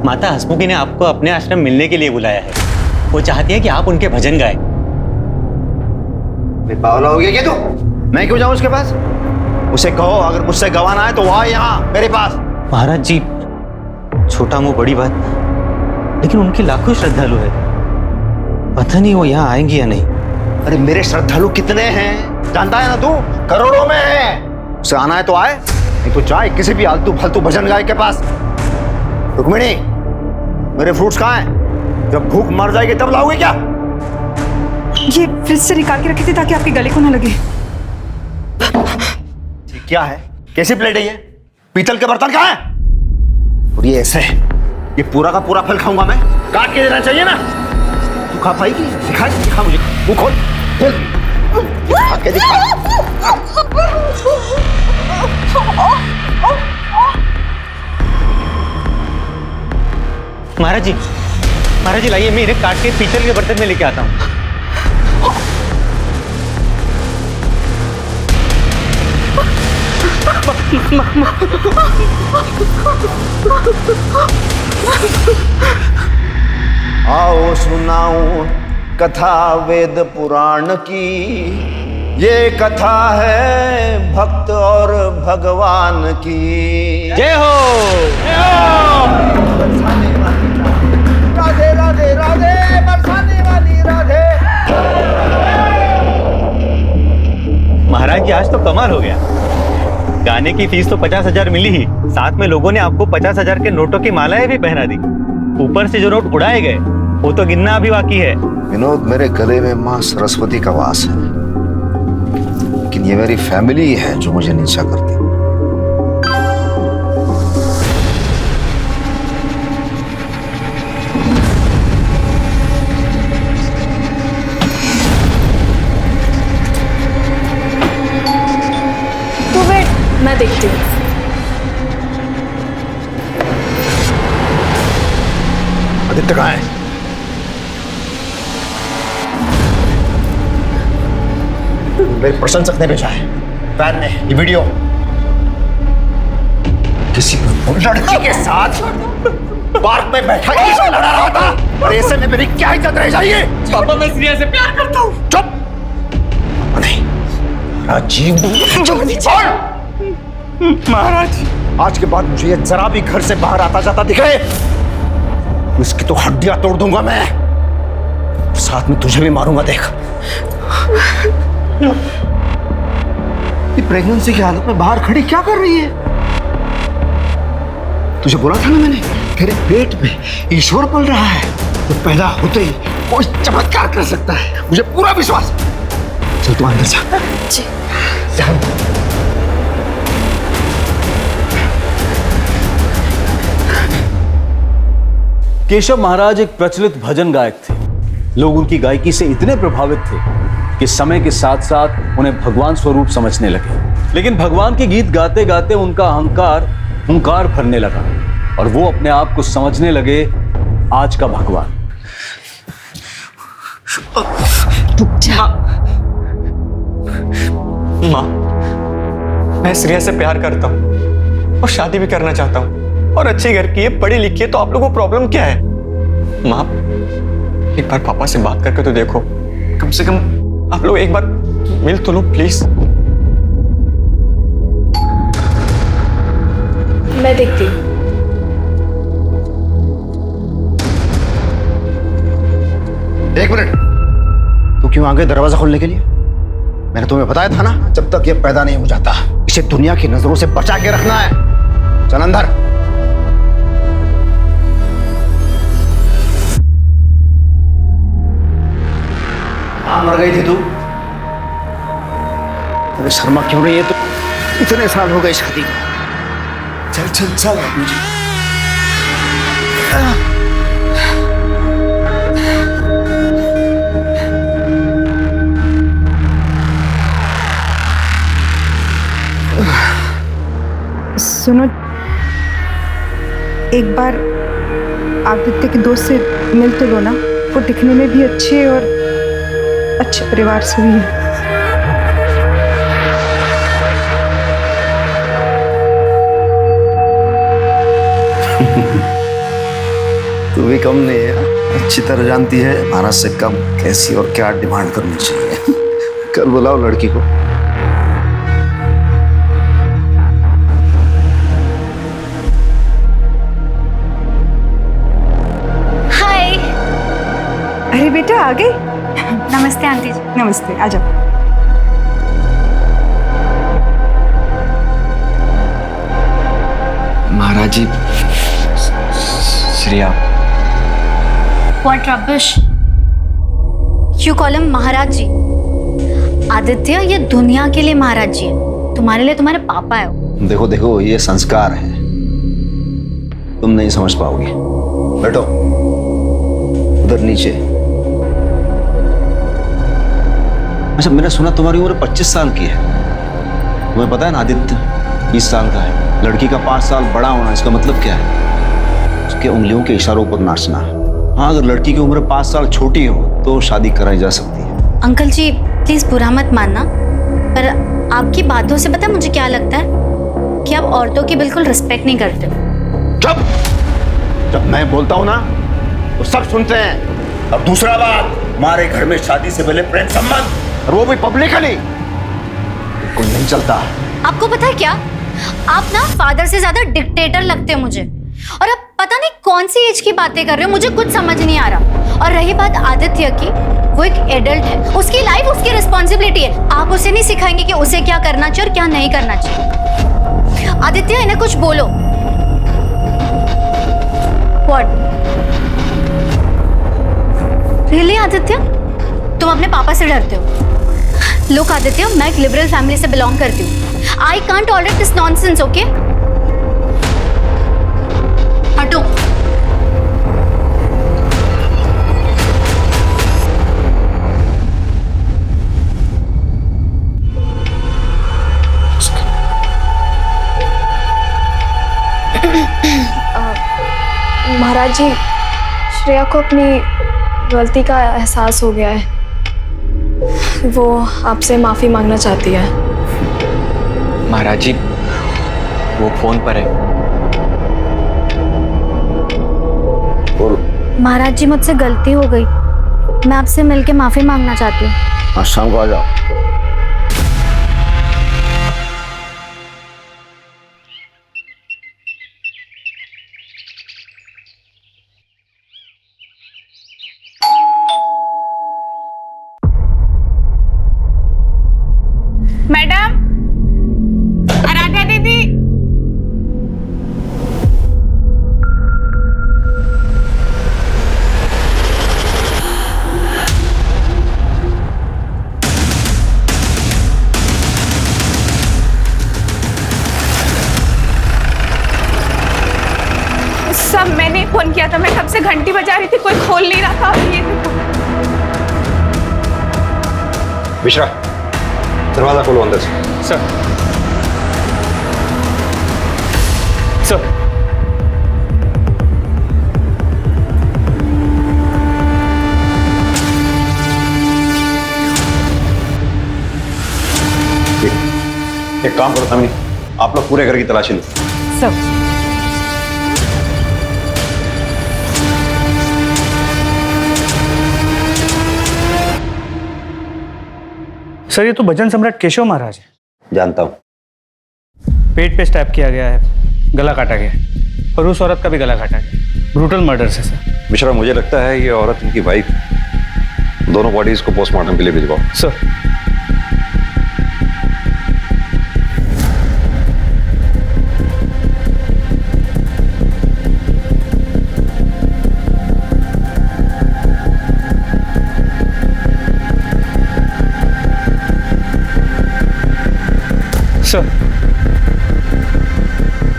माता हसमुखी ने आपको अपने आश्रम मिलने के लिए बुलाया है। वो चाहती है कि आप उनके भजन गाएं। बावला हो गया क्या तू? मैं क्यों जाऊं उसके पास? उसे कहो अगर मुझसे गवाना है तो वो आए यहाँ मेरे पास। महाराज जी, छोटा मुंह बड़ी बात, लेकिन उनके लाखों श्रद्धालु है। पता नहीं वो यहाँ आएंगी या नहीं। अरे मेरे श्रद्धालु कितने हैं जानता है ना तू? करोड़ों में है। उसे आना है तो आए, नहीं तो जाए किसी भी आलतू फालतू भजन गाय के पास। रुक्मिणी, मेरे फ्रूट्स कहाँ हैं? जब भूख मर जाएगी तब लाओगे क्या? ये फ्रिज से निकाल के रखी थी ताकि आपके गले को ना लगे। क्या है? कैसी प्लेट है ये? पीतल के बर्तन कहाँ है? और ये ऐसे है, ये पूरा का पूरा फल खाऊंगा मैं? काट के देना चाहिए ना। तू खा पाएगी? दिखा मुझे, मुंह खोल खोल, खा के दिखा। महाराज जी लाइए, मैं इन्हें काट के पीतल के बर्तन में लेके आता हूँ। आओ सुनाऊं कथा वेद पुराण की, ये कथा है भक्त और भगवान की। जय हो। राधे राधे राधे, बरसाने वाली राधे। महाराज जी, आज तो कमाल हो गया। गाने की फीस तो 50,000 मिली ही, साथ में लोगों ने आपको 50,000 के नोटों की मालाएं भी पहना दी। ऊपर से जो नोट उड़ाए गए वो तो गिनना अभी बाकी है। विनोद, मेरे गले में माँ सरस्वती का वास है, लेकिन ये मेरी फैमिली है जो मुझे नीचा करती। तो वेट, मैं देखती हूँ। आदित्य कहाँ है? मेरे प्रशंसक ने भेजा है, फैन ने, ये वीडियो। किसी लड़की के साथ पार्क में बैठा इससे लड़ा रहा था और ऐसे में मेरी क्या इज्जत रह जाएगी? पापा, मैं श्रेया से प्यार करता हूँ। चुप! नहीं, राजीव, महाराज, आज के बाद मुझे ये जरा भी घर से बाहर आता जाता दिखे, इसकी तो हड्डियां तोड़ दूंगा मैं, साथ में तुझे भी मारूंगा। देख, ये प्रेगनेंसी की हालत में बाहर खड़ी क्या कर रही है? तुझे बोला था ना मैंने, तेरे पेट में ईश्वर पल रहा है, तो पैदा होते ही कोई चमत्कार कर सकता है, मुझे पूरा विश्वास है। चल तू अंदर जा। जी। जा। केशव महाराज एक प्रचलित भजन गायक थे। लोग उनकी गायकी से इतने प्रभावित थे कि समय के साथ साथ उन्हें भगवान स्वरूप समझने लगे। लेकिन भगवान के गीत गाते गाते उनका अहंकार हुंकार भरने लगा और वो अपने आप को समझने लगे आज का भगवान। माँ, मैं श्रेया से प्यार करता हूँ और शादी भी करना चाहता हूँ, और अच्छे घर की है, पढ़ी लिखी है, तो आप लोगों को प्रॉब्लम क्या है? माँ, एक बार पापा से बात करके तो देखो, कम से कम आप लोग एक बार मिल तो लो प्लीज। मैं देखती हूँ। एक मिनट, तू क्यों आ गए दरवाजा खोलने के लिए? मैंने तुम्हें बताया था ना, जब तक ये पैदा नहीं हो जाता इसे दुनिया की नजरों से बचा के रखना है। चल अंदर। मर गई थी तू? तेरे शर्मा क्यों नहीं है? तो इतने साल हो गए शादी को। चल चल चल मुझे। सुनो, एक बार आदित्य के दोस्त से मिल तो लो ना, वो दिखने में भी अच्छे और अच्छे परिवार से भी है। तू भी कम नहीं है, अच्छी तरह जानती है महाराज से कब कैसी और क्या डिमांड करनी चाहिए। कल बुलाओ लड़की को। हाय। अरे बेटा आ गई। नमस्ते आंटी जी। नमस्ते, आ जाओ। महाराज जी, Shreya. What rubbish? You call him महाराज जी। आदित्य ये दुनिया के लिए महाराज जी है, तुम्हारे लिए तुम्हारे पापा है वो। देखो देखो, ये संस्कार है, तुम नहीं समझ पाओगी। बैठो उधर नीचे। अच्छा, मैंने सुना तुम्हारी उम्र 25 साल की है। तुम्हें पता है ना, आदित्य 20 साल का है। लड़की का 5 साल बड़ा होना, इसका मतलब क्या है? उसके उंगलियों के इशारों पर नाचना। हाँ, अगर लड़की की उम्र 5 साल छोटी हो तो शादी कराई जा सकती है। अंकल जी प्लीज बुरा मत मानना, पर आपकी बातों से पता है मुझे क्या लगता है कि आप औरतों की बिल्कुल रिस्पेक्ट नहीं करते हो। चुप! जब मैं बोलता हूँ ना तो सब सुनते हैं। अब दूसरा बात, हमारे घर में शादी से पहले प्रेम संबंध, और वो भी पब्लिकली, बिल्कुल नहीं चलता। आपको पता है क्या, आप ना फादर से ज्यादा डिक्टेटर लगते हो मुझे, और अब पता नहीं कौन सी एज की बातें कर रहे हो, मुझे कुछ समझ नहीं आ रहा। और रही बात आदित्य की, वो एक एडल्ट है, उसकी लाइफ उसकी रिस्पॉन्सिबिलिटी है। आप उसे नहीं सिखाएंगे कि उसे क्या करना चाहिए और क्या नहीं करना चाहिए। आदित्य इन्हें कुछ बोलो। व्हाट? रियली आदित्य, तुम अपने पापा से डरते हो? लुक आदित्य, मैं एक लिबरल फैमिली से बिलोंग करती हूँ। I can't tolerate this nonsense, okay? हटो। महाराज जी, श्रेया को अपनी गलती का एहसास हो गया है। वो आपसे माफी मांगना चाहती है। महाराज जी, वो फोन पर है। महाराज जी मुझसे गलती हो गई, मैं आपसे मिलके माफी मांगना चाहती हूँ। हाँ, शाम को आ जाओ। मैडम, आराध्या दीदी। सब मैंने फोन किया था, मैं कब से घंटी बजा रही थी, कोई खोल नहीं रहा था। ये मिश्रा, दरवाजा खोलो अंदर से। सर। सर। एक काम करो तमिनी, आप लोग पूरे घर की तलाशी लो। सब सर, ये तो भजन सम्राट केशव महाराज है। जानता हूँ। पेट पे स्टैब किया गया है, गला काटा गया है, और उस औरत का भी गला काटा गया। ब्रूटल मर्डर से सर। मिश्रा, मुझे लगता है ये औरत इनकी वाइफ, दोनों बॉडीज को पोस्टमार्टम के लिए भिजवाओ। सर। सर,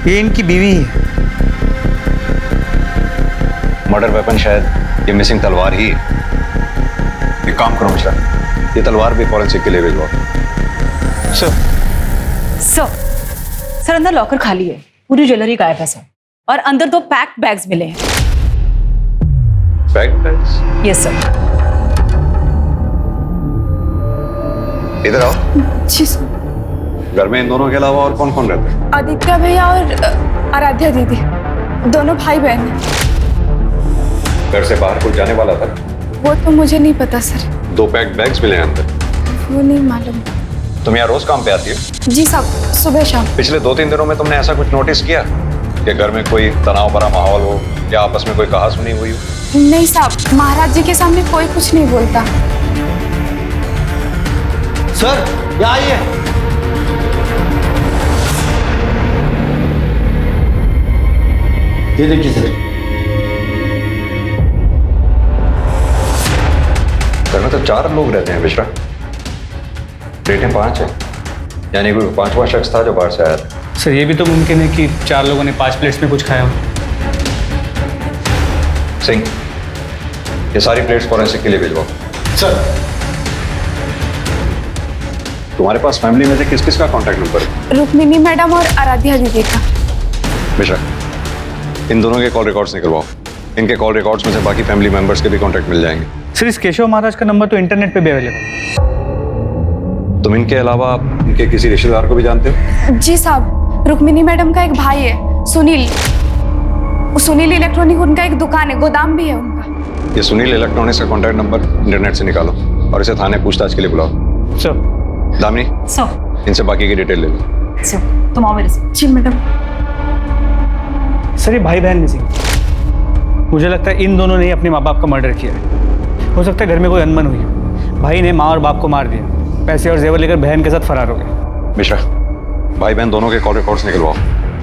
ये इनकी बीवी है। मर्डर वेपन शायद ये मिसिंग तलवार ही है। एक काम करो मिश्रा, ये तलवार भी फॉरेंसिक के लिए भिजवाओ। सर। सर अंदर लॉकर खाली है, पूरी ज्वेलरी गायब है सर, और अंदर 2 पैक्ड बैग्स मिले हैं। Packed bags? Yes sir. इधर आओ। जी सर। घर में इन दोनों के अलावा और कौन कौन रहते हैं? आदित्य भैया और आराध्या दीदी, दोनों भाई बहन हैं। घर से बाहर कोई जाने वाला था? वो तो मुझे नहीं पता सर, 2 पैक्ड बैग्स मिले हैं अंदर। वो नहीं मालूम। तुम यहाँ रोज काम पे आती हो? जी साहब, सुबह शाम। पिछले 2-3 दिनों में तुमने ऐसा कुछ नोटिस किया कि घर में कोई तनाव भरा माहौल हो या आपस में कोई कहा सुनी हुई हो? नहीं साहब, महाराज जी के सामने कोई कुछ नहीं बोलता। सर यहाँ आइए। ये देखिए सर। घर में तो 4 लोग रहते हैं मिश्रा, प्लेटें 5 हैं, यानी कोई 5वां शख्स था जो बाहर से आया था। सर ये भी तो मुमकिन है कि 4 लोगों ने 5 प्लेट्स में कुछ खाया हो। सिंह, ये सारी प्लेट्स फॉरेंसिक के लिए भिजवाओ। सर तुम्हारे पास फैमिली में से किस किस का कॉन्टैक्ट नंबर है? रुक्मिनी मैडम और आराध्या दीदी का। मिश्रा, इन दोनों के कॉल रिकॉर्ड्स निकलवाओ। इनके कॉल रिकॉर्ड्स में से बाकी फैमिली मेंबर्स के भी कॉन्टैक्ट मिल जाएंगे। सर इस केशव महाराज का नंबर तो इंटरनेट पे भी अवेलेबल है। तुम इनके अलावा इनके किसी रिश्तेदार को भी जानते हो? जी साहब, रुक्मिनी मैडम का एक भाई है सुनील। सुनील इलेक्ट्रॉनिक, उनका एक दुकान है, गोदाम भी है उनका। ये सुनील इलेक्ट्रॉनिक्स का कॉन्टैक्ट नंबर इंटरनेट से निकालो और इसे थाने पूछताछ के लिए बुलाओ। सर दामिनी, सर इनसे बाकी की डिटेल ले लो। सर तुम आओ मेरे से। जी मैडम। सर ये भाई बहन मिसिंग। मुझे लगता है इन दोनों ने ही अपने माँ बाप का मर्डर किया है। हो सकता है घर में कोई अनबन हुई हो। भाई ने माँ और बाप को मार दिया, पैसे और जेवर लेकर बहन के साथ फरार हो गए। मिश्रा, भाई बहन दोनों के कॉल रिकॉर्ड्स निकलवाओ।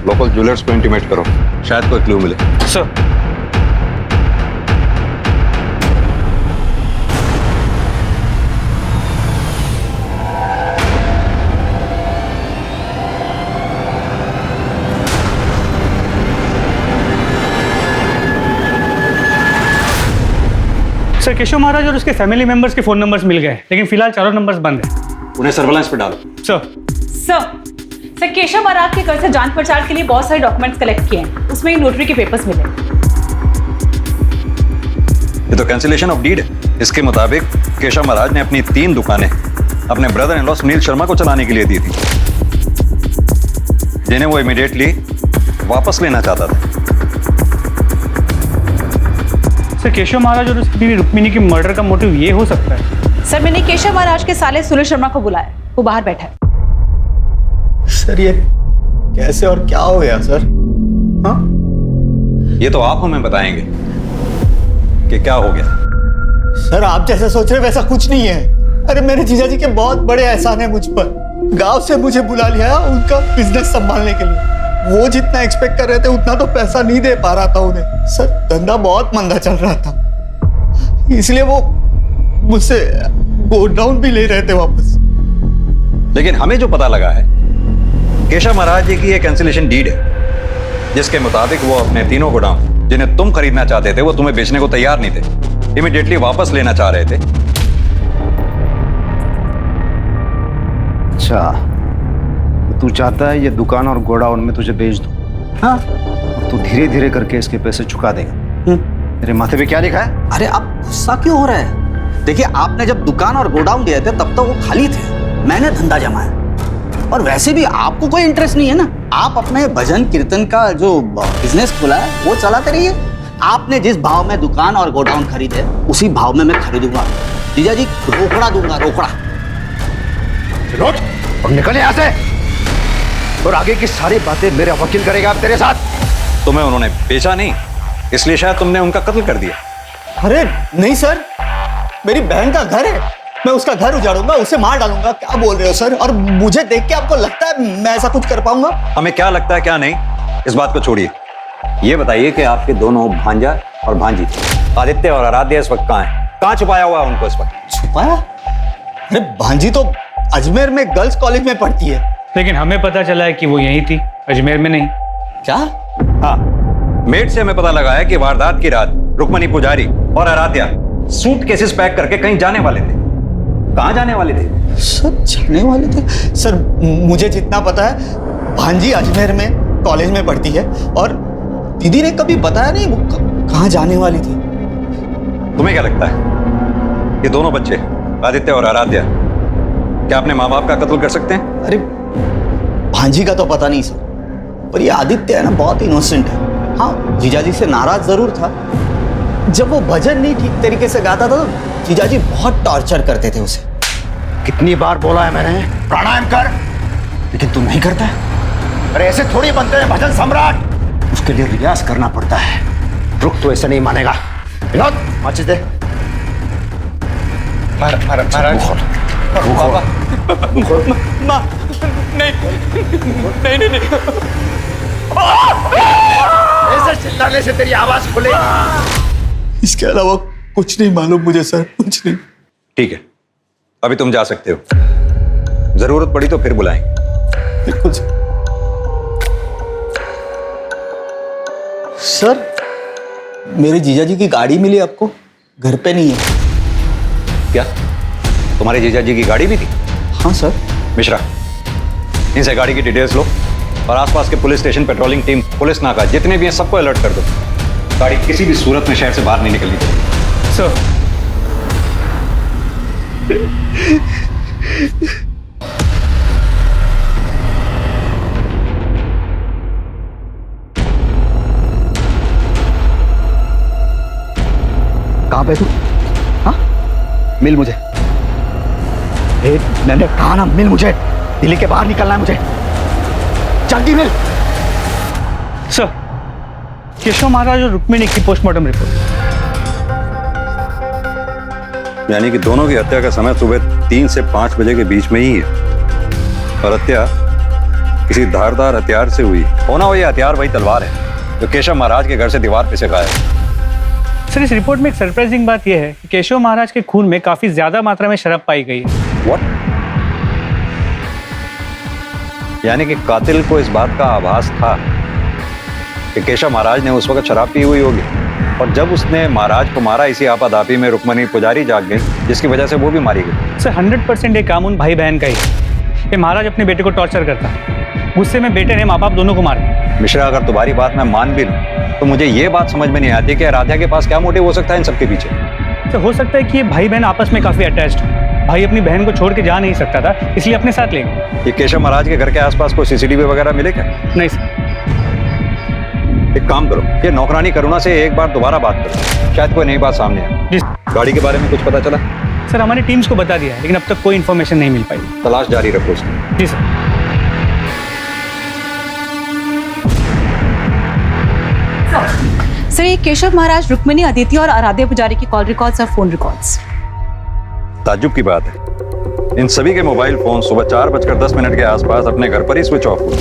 लोकल ज्वेलर्स को इंटीमेट करो, शायद कोई क्लू मिले। सर सर केशव महाराज और उसके फैमिली मेंबर्स के फोन नंबर्स मिल गए, लेकिन फिलहाल 4 नंबर्स बंद है। उन्हें सर्वेलेंस पे डालो। सर केशव महाराज के घर से जांच पड़ताल के लिए बहुत सारे डॉक्यूमेंट्स कलेक्ट किए हैं, उसमें ही नोटरी के पेपर्स मिले। ये तो कैंसिलेशन ऑफ डीड है। इसके मुताबिक केशव महाराज ने अपनी 3 दुकानें अपने brother in law Sunil Sharma को चलाने के लिए दी थी, जिन्हें वो इमीडिएटली वापस लेना चाहता था। सर केशव महाराज और उसकी बीवी रुक्मिणी की मर्डर का मोटिव ये हो सकता है। सर मैंने केशव महाराज के साले सुनील शर्मा को बुलाया, वो बाहर बैठा है। सर ये कैसे और क्या हो गया सर? हाँ, ये तो आप हमें बताएंगे कि क्या हो गया। सर आप जैसा सोच रहे वैसा कुछ नहीं है। अरे मेरे जीजा जी के बहुत बड़े एहसान है मुझ पर। गांव से मुझे बुला लिया उनका बिजनेस संभालने के लिए। वो जितना एक्सपेक्ट कर रहे थे उतना तो पैसा नहीं दे पा रहा था उन्हें। सर धंधा बहुत मंदा चल रहा था, इसलिए वो मुझसे गो डाउन भी ले रहे थे वापस। लेकिन हमें जो पता लगा है, केशव महाराज जी की ये कैंसिलेशन डीड है, जिसके मुताबिक वो अपने 3 गोदाम जिन्हें तुम खरीदना चाहते थे, वो तुम्हें बेचने को तैयार नहीं थे, इमीडिएटली वापस लेना चाह रहे थे। अच्छा, तू चाहता है ये दुकान और गोडाउन में तुझे बेच दूं? हाँ, तू धीरे धीरे करके इसके पैसे चुका देगा। तेरे माथे पे क्या लिखा है? अरे आप गुस्सा क्यों हो रहे हैं? देखिए आपने जब दुकान और गोडाउन दिए थे तब तो वो खाली थे, मैंने धंधा जमाया। और वैसे भी आपको कोई इंटरेस्ट नहीं है ना, आप अपने भजन कीर्तन का जो बिजनेस खोला है वो चलाते रहिए। आपने जिस भाव में दुकान और गोडाउन खरीदे उसी भाव में मैं खरीदूंगा। जीजा जी रोकड़ा दूंगा, रोकड़ा। नोट और निकल यहाँ से। और आगे की सारी बातें मेरे वकील करेगा अब तेरे साथ। तुम्हें उन्होंने बेचा नहीं, इसलिए शायद तुमने उनका कत्ल कर दिया। अरे नहीं सर, मेरी बहन का घर है, मैं उसका घर उजाड़ूंगा, उसे मार डालूंगा। क्या बोल रहे हो सर? और मुझे देख के आपको लगता है मैं ऐसा कुछ कर पाऊंगा? हमें क्या लगता है क्या नहीं, इस बात को छोड़िए। ये बताइए कि आपके दोनों भांजा और भांजी आदित्य और आराध्या इस वक्त कहाँ हैं? कहाँ छुपाया हुआ है उनको इस वक्त? छुपाया? अरे भांजी तो अजमेर में गर्ल्स कॉलेज में पढ़ती है। लेकिन हमें पता चला है कि वो यहीं थी, अजमेर में नहीं। क्या? हाँ, मेट से हमें पता लगा है कि वारदात की रात रुक्मणी पुजारी और आराध्या सूटकेसेस पैक करके कहीं जाने वाले थे। कहाँ जाने वाले थे? सर जाने वाले थे? सर मुझे जितना पता है भांजी अजमेर में कॉलेज में पढ़ती है और दीदी ने कभी बताया नहीं वो कहाँ जाने वाली थी। तुम्हें क्या लगता है ये दोनों बच्चे आदित्य और आराध्या क्या अपने माँ बाप का कत्ल कर सकते हैं? अरे भांजी का तो पता नहीं सर, पर ये आदित्य है ना बहुत इनोसेंट है। हाँ जीजाजी से नाराज जरूर था, जब वो भजन नहीं ठीक तरीके से गाता था तो जीजाजी बहुत टॉर्चर करते थे उसे। कितनी बार बोला है मैंने प्राणायाम कर, लेकिन तू नहीं करता है। अरे ऐसे थोड़ी बनते हैं भजन सम्राट, उसके लिए रियाज करना पड़ता है। रुक, तो ऐसे नहीं मानेगा। विनोद माचिस दे। महाराज नहीं ऐसे चिल्लाने से तेरी आवाज खुलेगी। इसके अलावा कुछ नहीं मालूम मुझे सर, कुछ नहीं। ठीक है, अभी तुम जा सकते हो, जरूरत पड़ी तो फिर बुलाएंगे। बिल्कुल सर, मेरे जीजाजी की गाड़ी मिली आपको, घर पे नहीं है। क्या तुम्हारे जीजाजी की गाड़ी भी थी? हाँ सर। मिश्रा, इनसे गाड़ी की डिटेल्स लो और आसपास के police station, patrolling team, police नाका जितने भी हैं सबको अलर्ट कर दो। गाड़ी किसी भी सूरत में शहर से बाहर नहीं निकलनी चाहिए। सर, कहां पे तू? हाँ, मिल मुझे। मैंने कहा ना, मिल मुझे। दिल्ली के बाहर निकलना है मुझे, जल्दी मिल। सर, केशव महाराज और रुक्मिणी की पोस्टमार्टम रिपोर्ट। यानी कि दोनों की हत्या का समय सुबह 3 से 5 बजे के बीच में ही है, और हत्या किसी धारदार हथियार से हुई होना। वो ये हथियार वही तलवार है जो केशव महाराज के घर से दीवार पे से गायब है। सर, इस रिपोर्ट में एक सरप्राइजिंग बात यह है कि केशव महाराज के खून में काफी ज्यादा मात्रा में शराब पाई गई है। What? यानी कि कातिल को इस बात का आभास था कि केशव महाराज ने उस वक्त शराब पी हुई होगी, और जब उसने महाराज को मारा, इसी आपाधापी में रुक्मिणी पुजारी जाग गई, जिसकी वजह से वो भी मारी गई। सर, 100% ये काम उन भाई बहन का ही है। ये महाराज अपने बेटे को टॉर्चर करता है, गुस्से में बेटे ने माँ बाप दोनों को मारा। मिश्रा, अगर तुम्हारी बात मैं मान भी लूं तो मुझे ये बात समझ में नहीं आती कि राधा के पास क्या मोटिव हो सकता है इन सबके पीछे। सर, हो सकता है कि ये भाई बहन आपस में काफी अटैच्ड हो। भाई अपनी बहन को छोड़ के जा नहीं सकता था, इसलिए अपने साथ ले गए। ये केशव महाराज के घर के आसपास कोई सीसीटीवी वगैरह मिले क्या? नहीं सर। एक काम करो, ये नौकरानी करुणा से एक बार दोबारा बात करो, शायद कोई नई बात सामने आए। जी गाड़ी के बारे में कुछ पता चला? सर, हमारी टीम्स को बता दिया है, लेकिन अब तक कोई इन्फॉर्मेशन नहीं मिल पाई। तलाश जारी रखो उसकी। जी सर। सर, ये केशव महाराज, रुक्मिणी, अदिति और आराध्या पुजारी की कॉल रिकॉर्ड्स और फोन रिकॉर्ड्स। ताज्जुब की बात है, इन सभी के मोबाइल फोन सुबह 4:10 के आसपास अपने घर पर ही स्विच ऑफ हुए।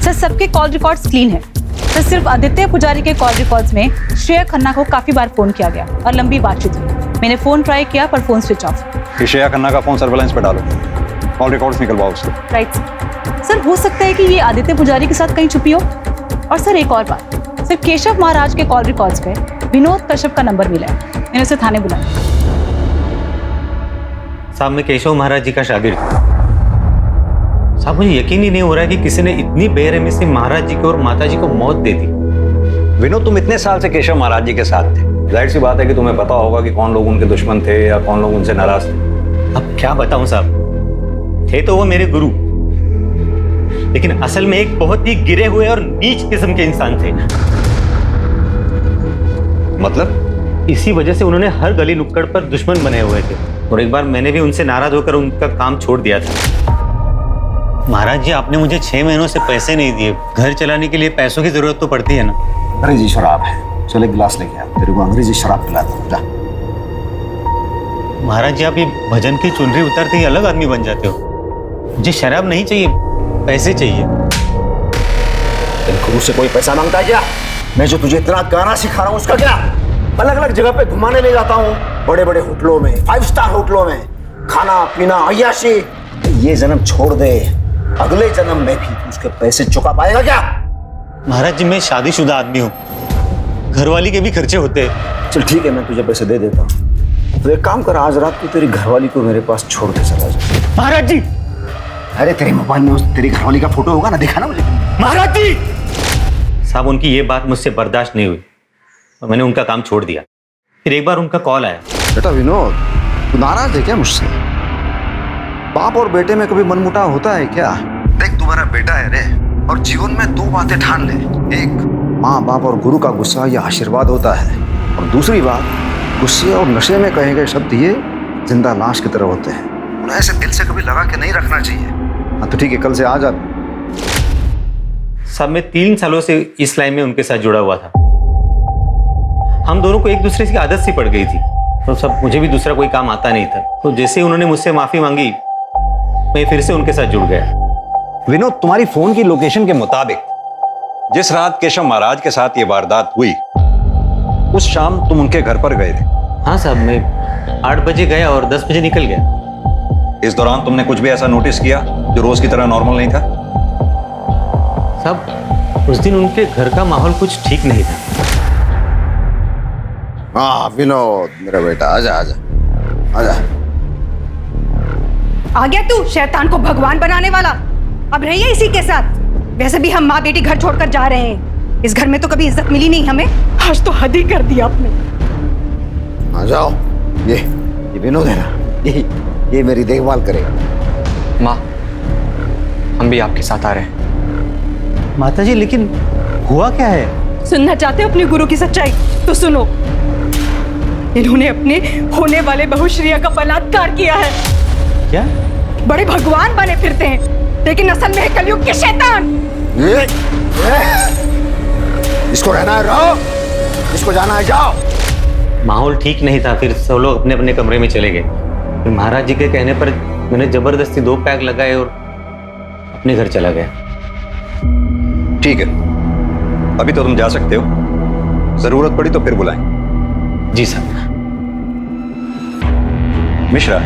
सर, सबके कॉल रिकॉर्ड्स क्लीन है। सर, सिर्फ आदित्य पुजारी के कॉल रिकॉर्ड्स में श्रेया खन्ना को काफी बार फोन किया गया और लंबी बातचीत हुई। मैंने फोन ट्राई किया पर phone switch off. Shreya Khanna का फोन सर्वेलेंस पे डालो, कॉल रिकॉर्ड्स निकलवाओ उसके। Right sir. हो सकता है कि ये आदित्य पुजारी के साथ कहीं छुपी हो। और सर, एक और बात, सर, केशव महाराज के कॉल रिकॉर्ड्स पे विनोद कश्यप का नंबर मिला है। मैंने उसे थाने बुलाया। साहब, मैं केशव महाराज जी का शागिर्द हूं। साहब, मुझे यकीन ही नहीं हो रहा है कि किसी ने इतनी बेरहमी से महाराज जी को और माता जी को मौत दे दी। विनोद, तुम इतने साल से केशव महाराज जी के साथ थे, जाहिर सी बात है कि तुम्हें पता होगा कि कौन लोग उनके दुश्मन थे या कौन लोग उनसे नाराज थे। अब क्या बताऊं साहब, थे तो वो मेरे गुरु, लेकिन असल में एक बहुत ही गिरे हुए और नीच किस्म के इंसान थे। मतलब? इसी वजह से उन्होंने हर गली नुक्कड़ पर दुश्मन बने हुए थे, और एक बार मैंने भी उनसे नाराज होकर उनका काम छोड़ दिया था। महाराज जी, आपने मुझे 6 महीनों से पैसे नहीं दिए। घर चलाने के लिए पैसों की जरूरत तो पड़ती है ना। अंग्रेजी शराब है, चल एक गिलास लेके आ, तेरे को अंग्रेजी शराब पिलाता हूं, जा। महाराज जी, आप ये भजन की चुनरी उतारते ही अलग आदमी बन जाते हो। मुझे शराब नहीं चाहिए, पैसे चाहिए। तेरे गुरु से कोई पैसा मांगता है क्या? मैं जो तुझे इतना गाना सिखा रहा हूँ उसका क्या? अलग अलग जगह पे घुमाने ले जाता हूँ, बड़े बड़े होटलों में, 5 स्टार होटलों में, खाना पीना अय्याशी। ये जन्म छोड़ दे, अगले जन्म में भी तू उसके पैसे चुका पाएगा क्या? महाराज जी, मैं शादीशुदा आदमी हूँ, घरवाली के भी खर्चे होते हैं। चल ठीक है, मैं तुझे पैसे दे देता हूँ। तो एक काम कर, आज रात को तेरी घरवाली को मेरे पास छोड़ के चला जा। महाराज जी! अरे तेरे मोबाइल में उस तेरी घरवाली का फोटो होगा ना, दिखा ना मुझे। महाराज जी! साहब, उनकी ये बात मुझसे बर्दाश्त नहीं हुई और मैंने उनका काम छोड़ दिया। फिर एक बार उनका कॉल आया। बेटा विनोद, तू नाराज है क्या मुझसे? बाप और बेटे में कभी मनमुटाव होता है क्या? देख, तू मेरा बेटा है रे, और जीवन में 2 बातें ठान ले। एक, माँ बाप और गुरु का गुस्सा ये आशीर्वाद होता है, और दूसरी बात, गुस्से और नशे में कहे गए शब्द ये जिंदा लाश की तरह होते हैं। उन्हें ऐसे दिल से कभी लगा के नहीं रखना चाहिए। हाँ तो ठीक है, कल से आ जा। साहब मैं 3 सालों से इस लाइन में उनके साथ जुड़ा हुआ था। हम दोनों को एक दूसरे की आदत सी पड़ गई थी, तो सब मुझे भी दूसरा कोई काम आता नहीं था। तो जैसे ही उन्होंने मुझसे माफी मांगी, मैं फिर से उनके साथ जुड़ गया। विनोद, तुम्हारी फोन की लोकेशन के मुताबिक जिस रात केशव महाराज के साथ ये वारदात हुई, उस शाम तुम उनके घर पर गए थे। हाँ साहब, मैं 8 बजे गया और 10 बजे निकल गया। इस दौरान तुमने कुछ भी ऐसा नोटिस किया जो रोज की तरह नॉर्मल नहीं था? साहब उस दिन उनके घर का माहौल कुछ ठीक नहीं था। हाँ विनोद मेरा बेटा, आजा आजा आजा। आ गया तू शैतान को भगवान बनाने वाला। अब रहिए इसी के साथ। वैसे भी हम माँ बेटी घर छोड़कर जा रहे हैं। इस घर में तो कभी इज्जत मिली नहीं हमें, आज तो हद ही कर दिया आपने। आ जाओ। ये विनोद है ना, ये मेरी देखभाल करेगा। माँ, हम भी आपके साथ आ रहे हैं। माताजी, लेकिन हुआ क्या है? सुनना चाहते हो अपने गुरु की सच्चाई? तो सुनो। इन्होंने अपने होने वाले बहू श्रेया का बलात्कार किया है। क्या? बड़े भगवान बने फिरते हैं, लेकिन असल में है कलयुग के शैतान। इसको रहना है रहो, इसको जाना है जाओ। माहौल ठीक नहीं था, फिर सब लोग अपने अपने कमरे में चले गए। फिर महाराज जी के कहने पर मैंने जबरदस्ती 2 पैक लगाए और अपने घर चला गया। ठीक है, अभी तो तुम जा सकते हो, जरूरत पड़ी तो फिर बुलाएं। जी साहब। मिश्रा,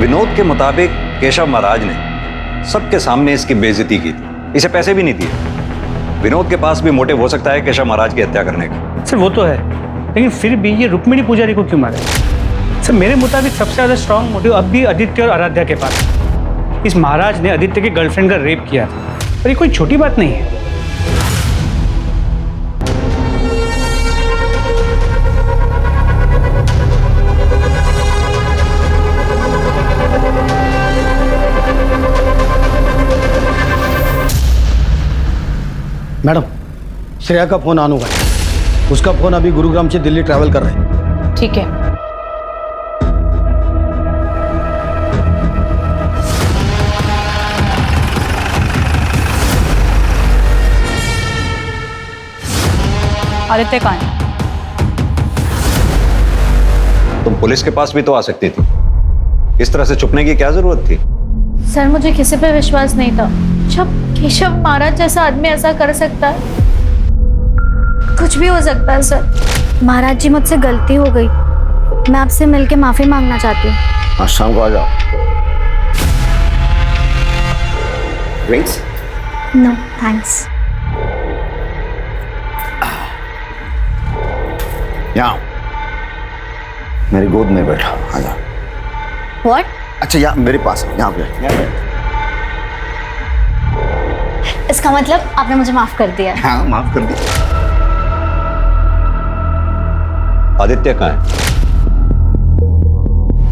विनोद के मुताबिक केशव महाराज ने सबके सामने इसकी बेइज्जती की थी। इसे पैसे भी नहीं दिए। विनोद के पास भी मोटिव हो सकता है केशव महाराज की हत्या करने का। सर वो तो है, लेकिन फिर भी ये रुक्मिणी पुजारी को क्यों मारा? सर मेरे मुताबिक सबसे ज्यादा स्ट्रांग मोटिव अब भी आदित्य और आराध्या के पास है। इस महाराज ने आदित्य के गर्लफ्रेंड का रेप किया था, और ये कोई छोटी बात नहीं है। मैडम, श्रेया का फोन ऑन हुआ है। उसका फोन अभी गुरुग्राम से दिल्ली ट्रैवल कर रहे हैं। ठीक है। आदित्य कहाँ है? तुम पुलिस के पास भी तो आ सकती थी। इस तरह से छुपने की क्या जरूरत थी? सर मुझे किसी पे विश्वास नहीं था। जब केशव महाराज जैसा आदमी ऐसा कर सकता है, कुछ भी हो सकता है सर। महाराज जी मुझसे गलती हो गई, मैं आपसे मिलके माफी मांगना चाहती हूँ। हाँ शाम को आ जाओ। ड्रिंक्स? No thanks. यहाँ मेरी गोद में बैठा, आ जाओ। व्हाट? अच्छा यहाँ मेरे पास, यहाँ पे। इसका मतलब आपने मुझे माफ कर दिया है? हाँ माफ कर दिया। आदित्य कहाँ है?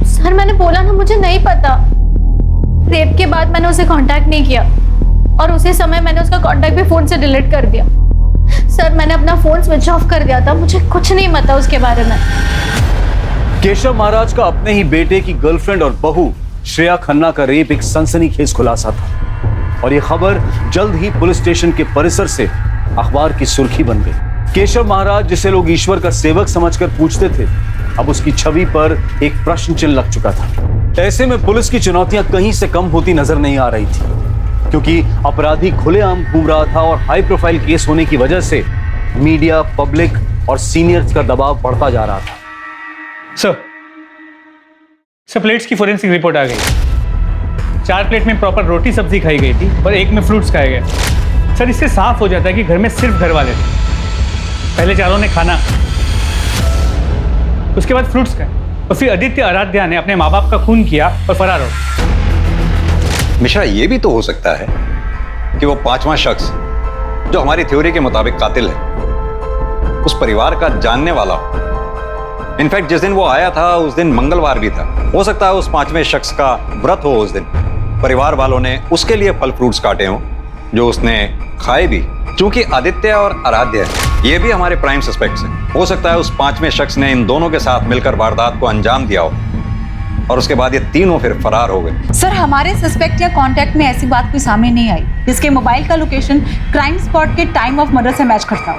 सर मैंने बोला ना, मुझे नहीं पता। रेप के बाद मैंने उसे कांटेक्ट नहीं किया, और उसी समय मैंने उसका कांटेक्ट भी फोन से डिलीट कर दिया। सर मैंने अपना फोन स्विच ऑफ कर दिया था, मुझे कुछ नहीं पता उसके बारे में। केशव महाराज का अपने ही बेटे की गर्लफ्रेंड और बहू श्रेया खन्ना का रेप एक सनसनीखेज खुलासा था, और यह खबर जल्द ही पुलिस स्टेशन के परिसर से अखबार की सुर्खी बन गई। केशव महाराज, जिसे लोग ईश्वर का सेवक समझकर पूजते थे, अब उसकी छवि पर एक प्रश्न चिन्ह लग चुका था। ऐसे में पुलिस की चुनौतियां कहीं से कम होती नजर नहीं आ रही थी, क्योंकि अपराधी खुलेआम घूम रहा था और हाई प्रोफाइल केस होने की वजह से मीडिया, पब्लिक और सीनियर्स का दबाव बढ़ता जा रहा था। सर प्लेट्स की फोरेंसिक रिपोर्ट आ गई। 4 प्लेट में प्रॉपर रोटी सब्जी खाई गई थी और 1 में फ्रूट्स खाए गए। सर इससे साफ हो जाता है कि घर में सिर्फ घर वाले थे। पहले चारों ने खाना, उसके बाद फ्रूट्स खाए, और फिर आदित्य आराध्या ने अपने माँ बाप का खून किया और फरार हो। मिश्रा, ये भी तो हो सकता है कि वो 5वां शख्स, जो हमारी थ्योरी के मुताबिक कातिल है, उस परिवार का जानने वाला हो। इनफैक्ट जिस दिन वो आया था उस दिन मंगलवार भी था। हो सकता है उस 5वें शख्स का व्रत हो उस दिन। परिवार वालों ने उसके लिए फल फ्रूट्स काटे हों, जो उसने खाए भी चूंकि आदित्य और आराध्य ये भी हमारे प्राइम सस्पेक्ट्स हैं, हो सकता है उस पांचवें शख्स ने इन दोनों के साथ मिलकर वारदात को अंजाम दिया हो और उसके बाद ये तीनों फिर फरार हो गए। सर, हमारे सस्पेक्ट या कांटेक्ट में ऐसी बात कोई सामने नहीं आई जिसके मोबाइल का लोकेशन क्राइम स्पॉट के टाइम ऑफ मर्डर से मैच करता हो।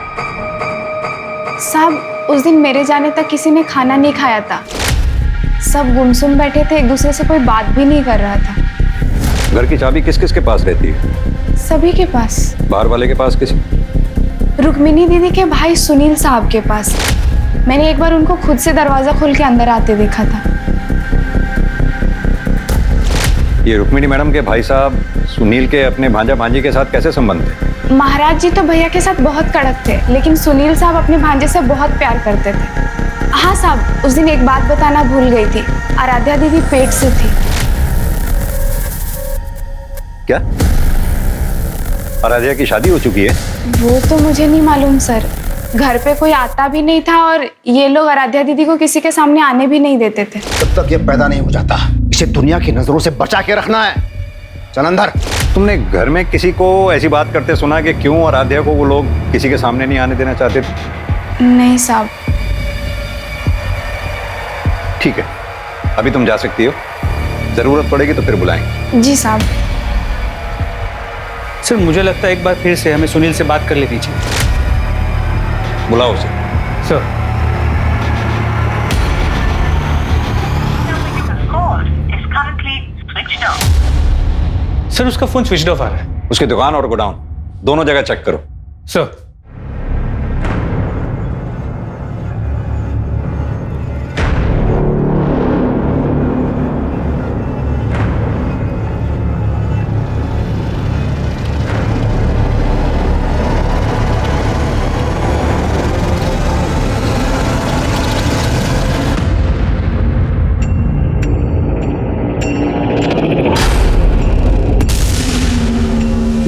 साहब, उस दिन मेरे जाने तक किसी ने खाना नहीं खाया था। सब गुमसुम बैठे थे, एक दूसरे से कोई बात भी नहीं कर रहा था। घर की चाबी किस किस के पास रहती है? सभी के पास। बाहर वाले के पास किसी? रुक्मिणी दीदी के भाई सुनील साहब के पास। मैंने एक बार उनको खुद से दरवाजा खोल के अंदर आते देखा था। ये रुक्मिणी मैडम के भाई साहब सुनील के अपने भांजा भांजी के साथ कैसे संबंध थे? महाराज जी तो भैया के साथ बहुत कड़क थे, लेकिन सुनील साहब अपने भांजे से बहुत प्यार करते थे। हाँ साहब, उस दिन एक बात बताना भूल गई थी। आराध्या दीदी पेट से थी। क्या आराध्या की शादी हो चुकी है? वो तो मुझे नहीं मालूम सर। घर पे कोई आता भी नहीं था और ये लोग आराध्या दीदी को किसी के सामने आने भी नहीं देते थे। जब तक ये पैदा नहीं हो जाता, इसे दुनिया की नजरों से बचा के रखना है। चल अंदर। तुमने घर में किसी को ऐसी बात करते सुना कि क्यों आराध्या को वो लोग किसी के सामने नहीं आने देना चाहते थे? नहीं साहब। ठीक है, अभी तुम जा सकती हो, जरूरत पड़ेगी तो फिर बुलाएंगे। जी साहब। सर, मुझे लगता है एक बार फिर से हमें सुनील से बात कर लेनी चाहिए। बुलाओ उसे। सर, सर उसका फोन स्विच ऑफ आ रहा है। उसकी दुकान और गोडाउन दोनों जगह चेक करो। सर,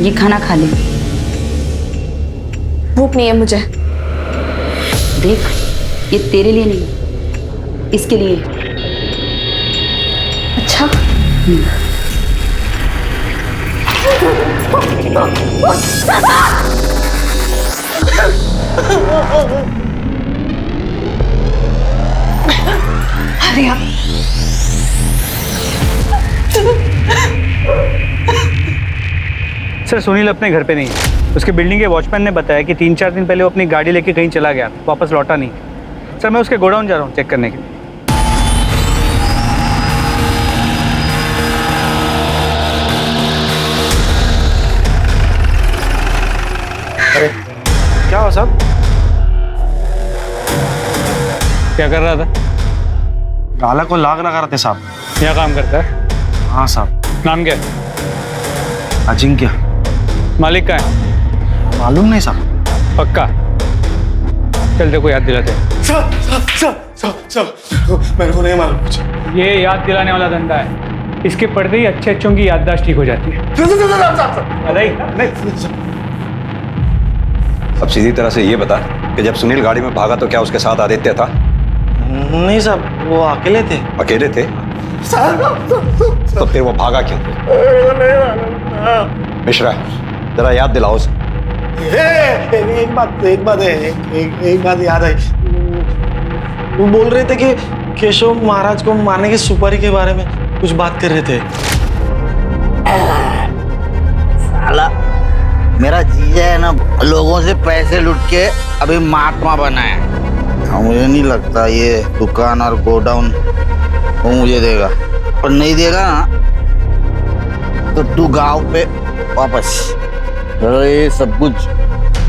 ये खाना खा ले। भूख नहीं है मुझे। देख, ये तेरे लिए नहीं, इसके लिए। अच्छा। अरे यार। सर सुनील अपने घर पे नहीं है। उसके बिल्डिंग के वॉचमैन ने बताया कि 3-4 दिन पहले वो अपनी गाड़ी लेके कहीं चला गया, वापस लौटा नहीं। सर मैं उसके गोडाउन जा रहा हूँ चेक करने के लिए। अरे क्या हुआ साहब? क्या कर रहा था? गाला को लाग लगा रहे थे साहब। क्या काम करता है? हाँ साहब। नाम क्या है? अजिंक्य। मालिक का है? मालूम नहीं साहब। पक्का? चल देखो याद दिलाते हैं। मेरे को नहीं मालूम कुछ। ये याद दिलाने वाला धंधा है। इसके पढ़ते ही अच्छे अच्छों की याददाश्त ठीक हो जाती है। अब सीधी तरह से ये बता कि जब सुनील गाड़ी में भागा तो क्या उसके साथ आदित्य था? नहीं साहब, वो अकेले थे। अकेले थे? तो फिर वो भागा क्यों? मिश्रा, जरा याद दिलाओ उसे। एक बात याद आई। वो बोल रहे थे कि केशव महाराज को मारने की सुपारी के बारे में कुछ बात कर रहे थे। साला मेरा जीजा है ना, लोगों से पैसे लूट के अभी महात्मा बना है। मुझे नहीं लगता ये दुकान और गोडाउन वो मुझे देगा, और नहीं देगा ना तो तू गांव पे वापस। तो ये सब कुछ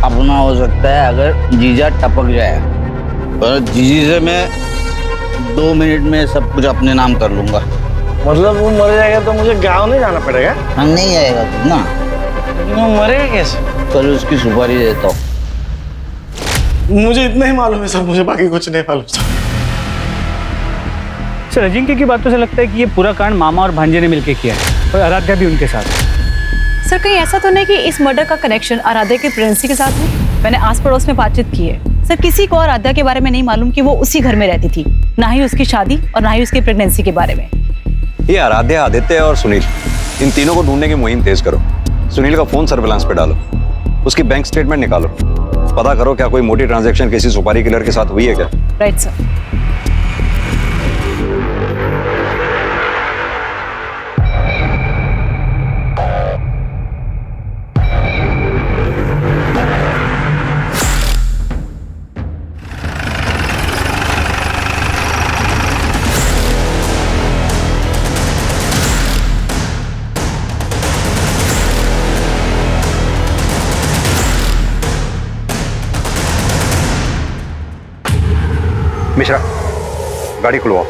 अपना हो सकता है अगर जीजा टपक जाए, पर जीजी से मैं 2 मिनट में सब कुछ अपने नाम कर लूंगा। मतलब वो मर जाएगा तो मुझे गांव नहीं जाना पड़ेगा? हाँ, नहीं आएगा तू ना। लेकिन वो मरेगा कैसे? कल उसकी सुपारी देता हूँ। मुझे इतना ही मालूम है सर, मुझे बाकी कुछ नहीं मालूम सर। सर अजिंक्य की बातों से लगता है कि ये पूरा कांड मामा और भांजे ने मिलकर किया है और आराध्या भी उनके साथ। सर कहीं ऐसा तो नहीं कि इस मर्डर का कनेक्शन आराध्या की प्रेगनेंसी के साथ है? मैंने आस पड़ोस में बातचीत की है सर, किसी को आराध्या के बारे में नहीं मालूम कि वो उसी घर में रहती थी, ना ही उसकी शादी और ना ही उसकी प्रेगनेंसी के बारे में। ये आराध्या, आदित्य और सुनील, इन तीनों को ढूंढने की मुहिम तेज करो। सुनील का फोन सर्विलांस पे डालो। उसकी बैंक स्टेटमेंट निकालो, पता करो क्या कोई मोटी ट्रांजैक्शन किसी सुपारी किलर के साथ हुई है क्या। Right sir. मिश्रा, गाड़ी खुलवाओ।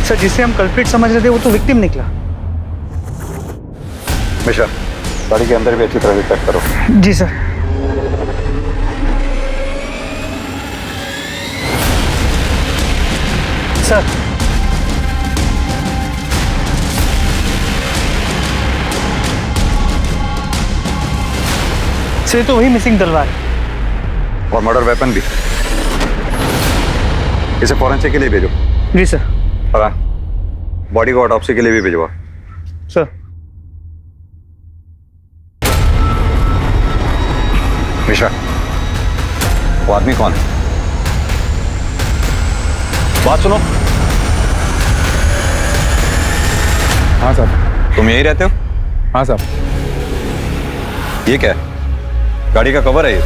सर जिसे हम कल्प्रिट समझ रहे थे वो तो विक्टिम निकला। मिश्रा, गाड़ी के अंदर भी अच्छी तरह से चेक करो। जी सर। सर से तो वही मिसिंग तलवार है और मर्डर वेपन भी। इसे फॉरेंसिक के लिए भेजो। जी सर। और बॉडी को ऑटोप्सी के लिए भी भिजवा। सर। मिश्रा, वो आदमी कौन है? बात सुनो। हाँ साहब। तुम यहीं रहते हो? हाँ साहब। ये क्या है? गाड़ी का कवर है ये?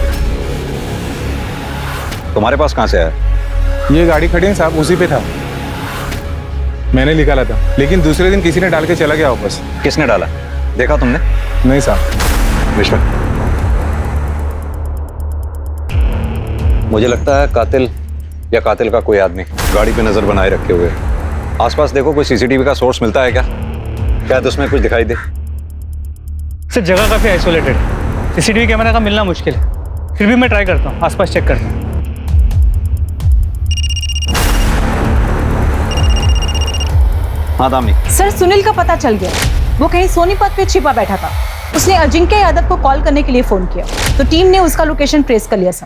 तुम्हारे पास कहां से आया? ये गाड़ी खड़ी है साहब, उसी पे था। मैंने निकाला था, लेकिन दूसरे दिन किसी ने डाल के चला गया वापस। किसने डाला? देखा तुमने? नहीं साहब। मिश्रा, मुझे लगता है कातिल या कातिल का कोई आदमी गाड़ी पे नजर बनाए रखे हुए। आसपास देखो, कोई सीसीटीवी का सोर्स मिलता है क्या? शायद उसमें कुछ दिखाई दे। सर जगह काफी आइसोलेटेड है, सीसीटीवी कैमरा का मिलना मुश्किल है। फिर भी मैं ट्राई करता हूँ, आसपास चेक करता हूँ। हाँ दामिनी। सर सुनील का पता चल गया, वो कहीं सोनीपत पे छिपा बैठा था। उसने अजिंक्य यादव को कॉल करने के लिए फोन किया, तो टीम ने उसका लोकेशन ट्रेस कर लिया। सर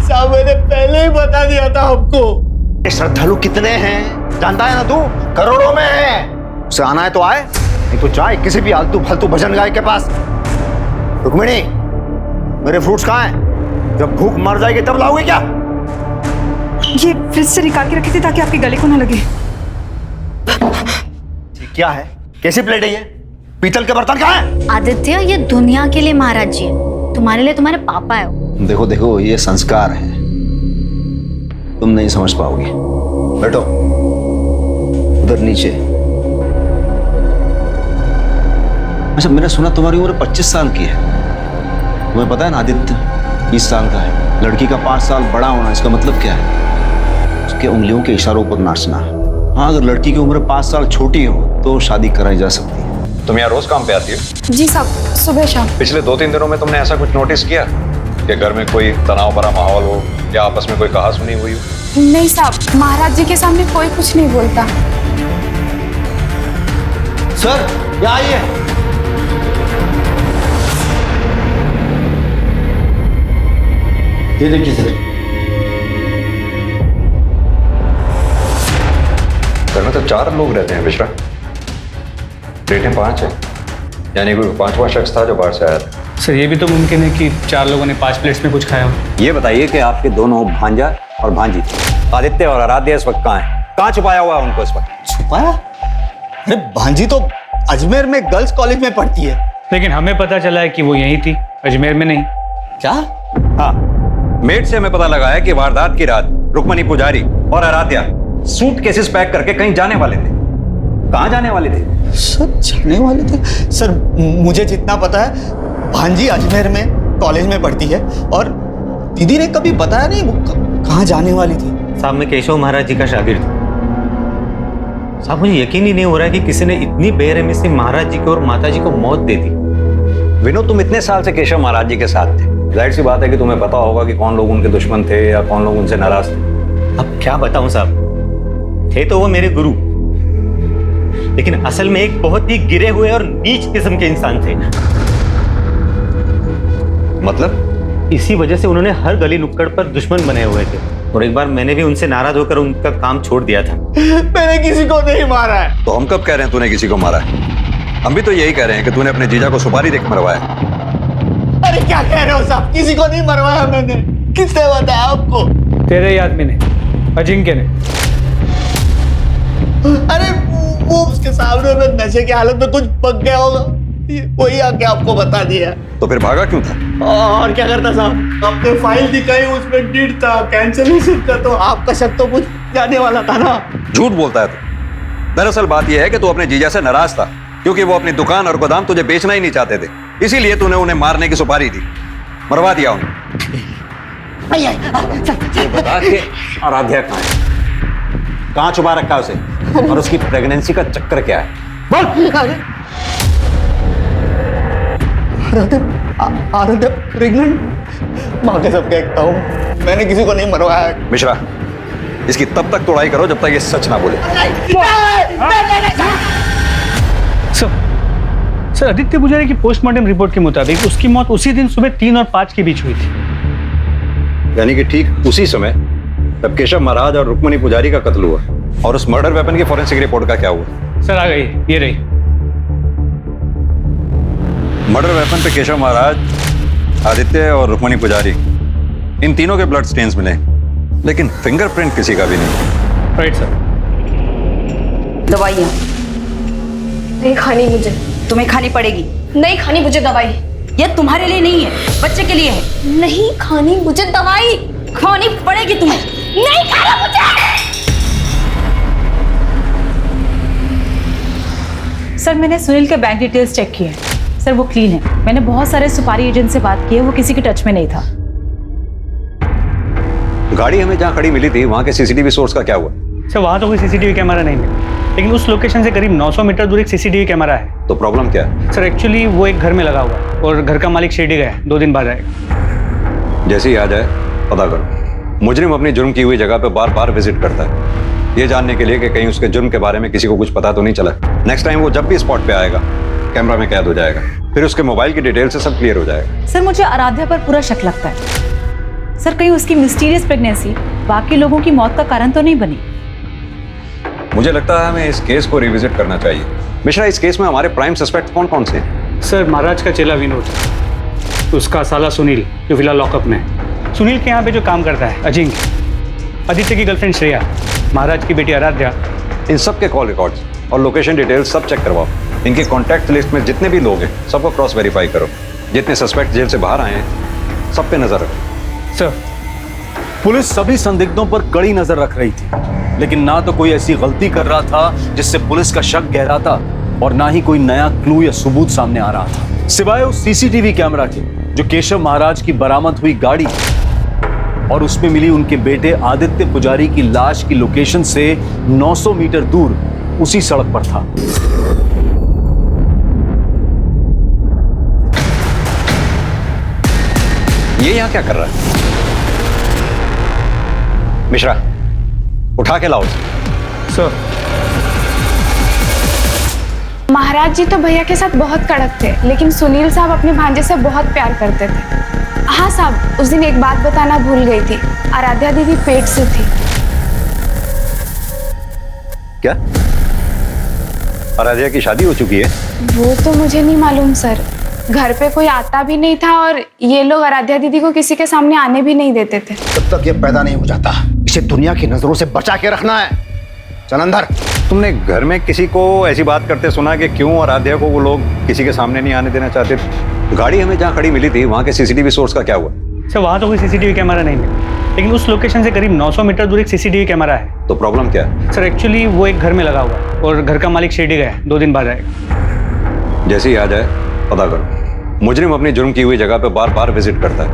साहब मैंने पहले ही बता दिया था हमको। ये श्रद्धालु कितने हैं जानता है ना तू? करोड़ों में है। उसे आना है तो आए, नहीं तो जाए किसी भी आलतू फालतू भजन गाय के पास। रुक्मिणी, मेरे फ्रूट्स कहाँ हैं? जब भूख मर जाएगी तब लाओगे क्या? ये फ्रिज से निकाल के रखी थी ताकि आपके गले को ना लगे। क्या है? कैसी प्लेट है ये? पीतल के बर्तन कहाँ है? आदित्य, ये दुनिया के लिए महाराज जी है, तुम्हारे लिए तुम्हारे पापा है। देखो देखो, ये संस्कार है, तुम नहीं समझ पाओगे। बैठो उधर नीचे। अच्छा, मैंने सुना तुम्हारी उम्र 25 साल की है। तुम्हें पता है ना आदित्य 20 साल का है। लड़की का 5 साल बड़ा होना, इसका मतलब क्या है? उसके उंगलियों के इशारों पर नाचना। हाँ, अगर लड़की की उम्र 5 साल छोटी हो तो शादी कराई जा सकती है। तुम यहाँ रोज काम पे आती हो? जी साहब, सुबह शाम। पिछले 2-3 दिनों में तुमने ऐसा कुछ नोटिस किया कि घर में कोई तनाव भरा माहौल हो या आपस में कोई कहा सुनी हुई हो? नहीं साहब, महाराज जी के सामने कोई कुछ नहीं बोलता। सर यहाँ आइए। ये देखिए सर, घर में तो 4 लोग रहते हैं मिश्रा, प्लेटें 5 हैं, यानी कोई 5वां शख्स था जो बाहर से आया था। सर ये भी तो मुमकिन है कि 4 लोगों ने 5 प्लेट्स में कुछ खाया हो। ये बताइए कि आपके दोनों भांजा और भांजी आदित्य और आराध्या इस वक्त कहाँ हैं? कहाँ छुपाया हुआ है उनको इस वक्त? छुपाया? अरे भांजी तो अजमेर में गर्ल्स कॉलेज में पढ़ती है। लेकिन हमें पता चला है कि वो यहीं थी, अजमेर में नहीं। क्या? हाँ, मेट से हमें पता लगा है कि वारदात की रात रुक्मणी पुजारी और आराध्या सूटकेसेस पैक करके कहीं जाने वाले थे। कहाँ जाने वाले थे? सर जाने वाले थे? सर मुझे जितना पता है भांजी अजमेर में कॉलेज में पढ़ती है और दीदी ने कभी बताया नहीं वो कहाँ जाने वाली थी। साहब मैं केशव महाराज जी का शागिर्द हूँ। साहब मुझे यकीन ही नहीं हो रहा है कि किसी ने इतनी बेरहमी से महाराज जी को और माता जी को मौत दे दी। विनोद, तुम इतने साल से केशव महाराज जी के साथ थे, जाहिर सी बात है कि तुम्हें पता होगा कि कौन लोग उनके दुश्मन थे या कौन लोग उनसे नाराज थे। अब क्या बताऊं साहब, थे तो वो मेरे गुरु, लेकिन असल में एक बहुत ही गिरे हुए और नीच किस्म के इंसान थे। मतलब इसी वजह से उन्होंने हर गली नुक्कड़ पर दुश्मन बने हुए थे, और एक बार मैंने भी उनसे नाराज होकर उनका काम छोड़ दिया था। मैंने किसी को नहीं मारा है। तो हम कब कह रहे हैं तूने किसी को मारा है? हम भी तो यही कह रहे हैं कि तूने अपने जीजा को सुपारी देकर मरवाया। अरे क्या कह रहे हो साहब, किसी को नहीं मरवाया मैंने। किसने बताया आपको? तेरे ही आदमी ने, अजिंक्य ने। अरे वो उसके सामने में नशे की हालत में कुछ पक गया होगा, वही आके आपको बता दिया। तो फिर भागा क्यों था? और क्या करता साहब, आपने फाइल दिखाई, उसमें डीड था, कैंसलेशन का, तो आपका शक तो कुछ जाने वाला था ना। झूठ बोलता है तू। दरअसल बात यह है कि तू अपने जीजा से नाराज था, क्योंकि वो अपनी दुकान और गोदाम तुझे बेचना ही नहीं चाहते थे, इसीलिए तूने उन्हें मारने की सुपारी दी, मरवा दिया उन्हें। ये बता के आराध्या कहाँ है? कहाँ छुपा रखा है उसे? और उसकी प्रेगनेंसी का चक्कर क्या है? बोल। आराध्या प्रेग्नेंट? माँ के सब कहता हूँ, मैंने किसी को नहीं मरवाया। मिश्रा, इसकी तब तक तोड़ाई करो जब तक ये सच ना बोले। सर, आदित्य पुजारी की पोस्टमार्टम रिपोर्ट के मुताबिक उसकी मौत उसी दिन सुबह 3 और 5 के बीच हुई थी। यानी कि ठीक उसी समय जब केशव महाराज और रुक्मणी पुजारी का कत्ल हुआ। और उस मर्डर वेपन की फॉरेंसिक रिपोर्ट का क्या हुआ? सर आ गई, ये रही। मर्डर वेपन पे केशव महाराज, आदित्य और रुक्मणी पुजारी, इन तीनों के ब्लड स्टेन्स मिले, लेकिन फिंगरप्रिंट किसी का भी नहीं। Right sir. दवाइयाँ नहीं खानी मुझे। तुम्हें खानी पड़ेगी। नहीं खानी मुझे दवाई। ये तुम्हारे लिए नहीं है, बच्चे के लिए है। नहीं खानी मुझे दवाई। खानी पड़ेगी तुम्हें। नहीं खाना मुझे। सर, मैंने सुनील के बैंक डिटेल्स चेक किए हैं। सर, वो क्लीन है। मैंने बहुत सारे सुपारी एजेंट से बात की है, वो किसी के टच में नहीं था। गाड़ी हमें जहाँ खड़ी मिली थी वहाँ के सीसीटीवी सोर्स का क्या हुआ? सर, वहाँ तो कोई सीसीटीवी कैमरा नहीं मिला, लेकिन उस लोकेशन से करीब 900 मीटर दूर एक सीसीटीवी कैमरा है। तो प्रॉब्लम क्या है? सर, एक्चुअली वो एक घर में लगा हुआ है और घर का मालिक शिरडी गया है, 2 दिन बाद आएगा। जैसे ही आ जाए पता करो। मुजरिम अपनी जुर्म की हुई जगह पे बार बार विजिट करता है, ये जानने के लिए कि कहीं उसके जुर्म के बारे में किसी को कुछ पता तो नहीं चला। नेक्स्ट टाइम वो जब भी स्पॉट पे आएगा कैमरा में कैद हो जाएगा, फिर उसके मोबाइल की डिटेल से सब क्लियर हो जाएगा। सर, मुझे आराध्या पर पूरा शक लगता है। सर, कहीं उसकी मिस्टीरियस प्रेगनेंसी बाकी लोगों की मौत का कारण तो नहीं बनी? मुझे लगता है हमें इस केस को रिविजिट करना चाहिए। मिश्रा, इस केस में हमारे प्राइम सस्पेक्ट कौन कौन से हैं? सर, महाराज का चेला विनोद, उसका साला सुनील जो फिलहाल लॉकअप में है, सुनील के यहाँ पे जो काम करता है अजिंक्य, आदित्य की गर्लफ्रेंड श्रेया, महाराज की बेटी आराध्या, इन सब के कॉल रिकॉर्ड्स और लोकेशन डिटेल्स सब चेक करवाओ। इनके कॉन्टैक्ट लिस्ट में जितने भी लोग हैं सबको क्रॉस वेरीफाई करो। जितने सस्पेक्ट जेल से बाहर आए हैं सब पे नजर रखो। सर, पुलिस सभी संदिग्धों पर कड़ी नजर रख रही थी, लेकिन ना तो कोई ऐसी गलती कर रहा था जिससे पुलिस का शक गहराता, और ना ही कोई नया क्लू या सबूत सामने आ रहा था, सिवाय उस सीसीटीवी कैमरा के जो केशव महाराज की बरामद हुई गाड़ी और उसमें मिली उनके बेटे आदित्य पुजारी की लाश की लोकेशन से 900 मीटर दूर उसी सड़क पर था। ये यहाँ क्या कर रहा है? मिश्रा, उठा के लाओ। सर, महाराज जी तो भैया के साथ बहुत कड़क थे, लेकिन सुनील साहब अपने भांजे से बहुत प्यार करते थे। हाँ साहब, उस दिन एक बात बताना भूल गई थी, आराध्या दीदी पेट से थी। क्या आराध्या की शादी हो चुकी है? वो तो मुझे नहीं मालूम सर, घर पे कोई आता भी नहीं था और ये लोग आराध्या दीदी को किसी के सामने आने भी नहीं देते थे। जब तक ये पैदा नहीं हो जाता इसे दुनिया की नजरों से बचा के रखना है। चल अंदर। तुमने घर में किसी को ऐसी बात करते सुना कि क्यों आराध्या को वो लोग किसी के सामने नहीं आने देना चाहते? गाड़ी हमें जहाँ खड़ी मिली थी वहाँ के सीसीटीवी सोर्स का क्या हुआ? सर, वहाँ तो कोई सीसीटीवी कैमरा नहीं मिला, लेकिन उस लोकेशन से करीब 900 मीटर दूर एक सीसीटीवी कैमरा है। तो प्रॉब्लम क्या है? सर, एक्चुअली वो एक घर में लगा हुआ है और घर का मालिक शिरडी गया है, 2 दिन बाद आएगा। जैसे ही आ जाए पता करो। मुजरिम अपनी जुर्म की हुई जगह पे बार बार विजिट करता है,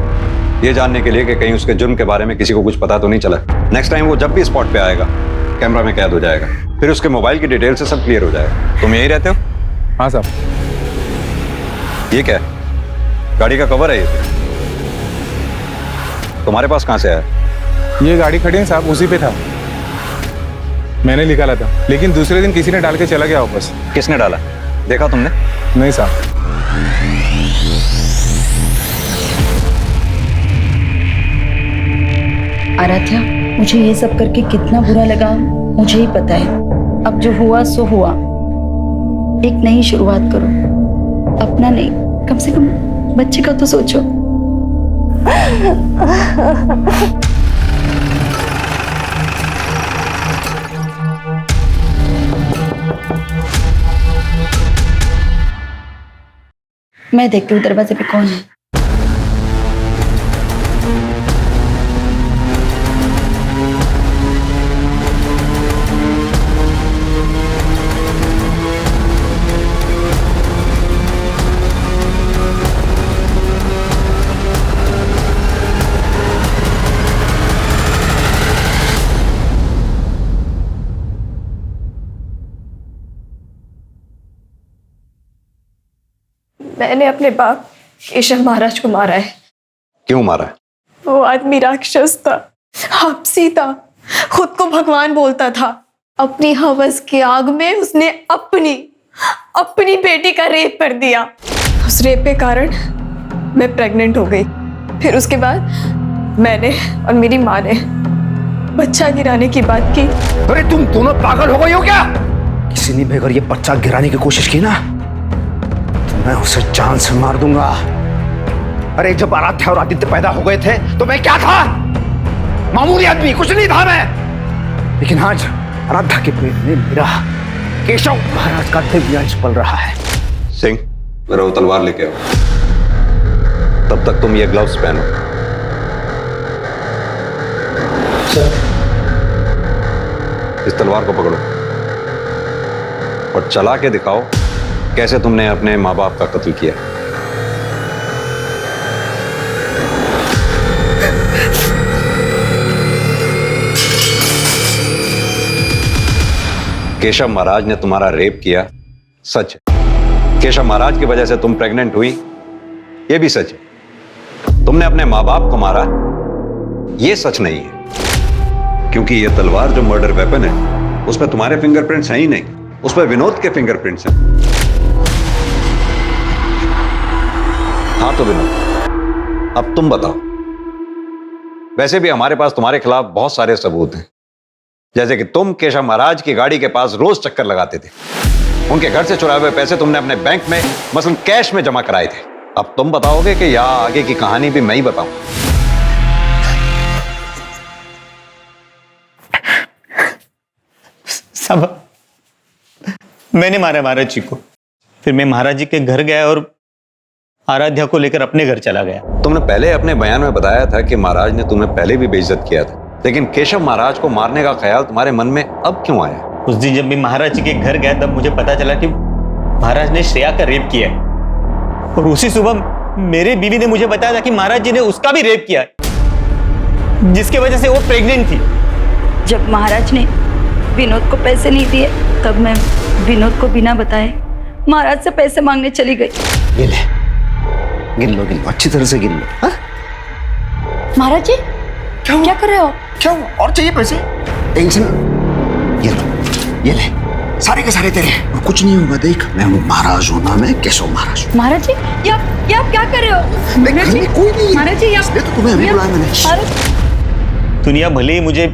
ये जानने के लिए कि कहीं उसके जुर्म के बारे में किसी को कुछ पता तो नहीं चला। नेक्स्ट टाइम वो जब भी स्पॉट पे आएगा कैमरा में कैद हो जाएगा, फिर उसके मोबाइल की डिटेल से सब क्लियर हो जाएगा। तुम यही रहते हो? हाँ साहब। ये क्या है? गाड़ी का कवर है ये? तुम्हारे पास कहाँ से आया? ये गाड़ी खड़ी है साहब, उसी पे था। मैंने निकाला था, लेकिन दूसरे दिन किसी ने डाल के चला गया वापस। किसने डाला, देखा तुमने? नहीं साहब। आराध्या, मुझे ये सब करके कितना बुरा लगा मुझे ही पता है। अब जो हुआ सो हुआ। एक नई शुरुआत करो, अपना नहीं, कम से कम बच्चे का तो सोचो। मैं देखती हूँ दरवाजे पे कौन है। मैंने अपने बाप केशव महाराज को मारा है। क्यों मारा है? वो आदमी राक्षस था, आपसी था, खुद को भगवान बोलता था। अपनी हवस की आग में उसने अपनी बेटी का रेप कर दिया। उस रेप के कारण मैं प्रेग्नेंट हो गई। फिर उसके बाद मैंने और मेरी माँ ने बच्चा गिराने की बात की। अरे तुम दोनों पागल हो गई हो क्या? किसी ने भी अगर ये बच्चा गिराने की कोशिश की ना, मैं उसे जान से मार दूंगा। अरे जब आराध्या और आदित्य पैदा हो गए थे तो मैं क्या था? मामूली आदमी, कुछ नहीं था मैं। लेकिन आज आराध्या के पेट में मेरा केशव महाराज का दिव्यांश पल रहा है। सिंह, मेरा वो तलवार लेके आओ। तब तक तुम ये ग्लव्स पहनो। इस तलवार को पकड़ो और चला के दिखाओ कैसे तुमने अपने माँ बाप का कत्ल किया। केशव महाराज ने तुम्हारा रेप किया, सच है। केशव महाराज की वजह से तुम प्रेग्नेंट हुई, यह भी सच है। तुमने अपने माँ बाप को मारा, यह सच नहीं है। क्योंकि यह तलवार जो मर्डर वेपन है, उस पर तुम्हारे फिंगरप्रिंट्स हैं ही नहीं, उस पर विनोद के फिंगरप्रिंट्स हैं। हाँ तो विनोद, अब तुम बताओ। वैसे भी हमारे पास तुम्हारे खिलाफ बहुत सारे सबूत हैं, जैसे कि तुम केशव महाराज की गाड़ी के पास रोज चक्कर लगाते थे। उनके घर से चुराए हुए पैसे तुमने अपने बैंक में मसलन कैश में जमा कराए थे। अब तुम बताओगे कि या आगे की कहानी भी मैं ही बताऊं? सब मैंने मारा महाराज जी को। फिर मैं महाराज जी के घर गया और आराध्या को लेकर अपने घर चला गया। तुमने पहले अपने बयान में बताया था कि महाराज ने तुम्हें पहले भी बेइज्जत किया था, लेकिन केशव महाराज को मारने का ख्याल तुम्हारे मन में अब क्यों आया? उस दिन जब मैं महाराज जी के घर गया तब मुझे पता चला कि महाराज ने श्रेया का रेप किया है। और उसी सुबह मेरे बीवी ने मुझे बताया था कि महाराज जी ने उसका भी रेप किया है, जिसकी वजह से वो प्रेग्नेंट थी। जब महाराज ने विनोद को पैसे नहीं दिए तब मैं विनोद को बिना बताए महाराज से पैसे मांगने चली गई। गिन लो अच्छी तरह से गिन लो। हाँ? महाराज जी क्या कर रहे हो? क्या और चाहिए पैसे? टेंशन, ये ले सारे के सारे तेरे। और कुछ नहीं होगा, देख मैं हूँ महाराज हूँ ना, मैं केशव महाराज हूँ। महाराज जी ये आप क्या कर रहे हो? महाराज जी कोई नहीं, महाराज जी इसलिए तो तुम्हें अभी बुलाया मैंने। दुनिया भले ही मुझे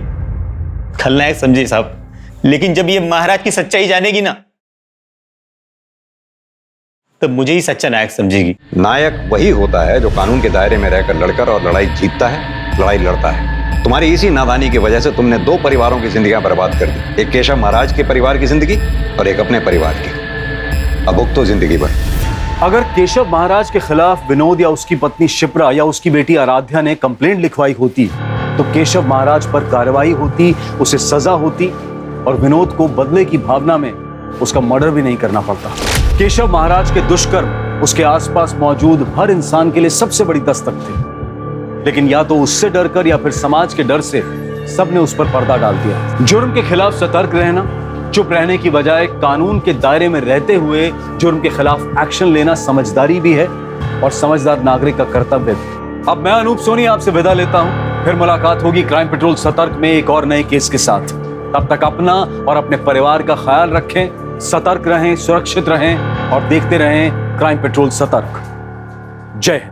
खलनायक समझे साहब, लेकिन जब ये महाराज की सच्चाई जानेगी ना, तब मुझे ही सच्चा नायक समझेगी। नायक वही होता है जो कानून के दायरे में रहकर लड़कर और लड़ाई जीतता है, लड़ाई लड़ता है। तुम्हारी इसी नादानी की वजह से तुमने दो परिवारों की जिंदगियां बर्बाद कर दी, एक केशव महाराज के परिवार की जिंदगी और एक अपने परिवार की। अब भुगतो जिंदगी भर। अगर केशव महाराज के खिलाफ विनोद या उसकी पत्नी शिप्रा या उसकी बेटी आराध्या ने कंप्लेंट लिखवाई होती तो केशव महाराज पर कार्रवाई होती, उसे सजा होती और विनोद को बदले की भावना में उसका मर्डर भी नहीं करना पड़ता। केशव महाराज के दुष्कर्म उसके आसपास मौजूद हर इंसान के लिए सबसे बड़ी दस्तक थे, लेकिन या तो उससे डरकर या फिर समाज के डर से सबने उस पर पर्दा डाल दिया। जुर्म के खिलाफ सतर्क रहना, चुप रहने की बजाय कानून के दायरे में रहते हुए जुर्म के खिलाफ एक्शन लेना समझदारी भी है और समझदार नागरिक का कर्तव्य भी। अब मैं अनूप सोनी आपसे विदा लेता हूं, फिर मुलाकात होगी क्राइम पेट्रोल सतर्क में एक और नए केस के साथ। तब तक अपना और अपने परिवार का ख्याल रखें, सतर्क रहें, सुरक्षित रहें और देखते रहें क्राइम पेट्रोल सतर्क। जय हिंद।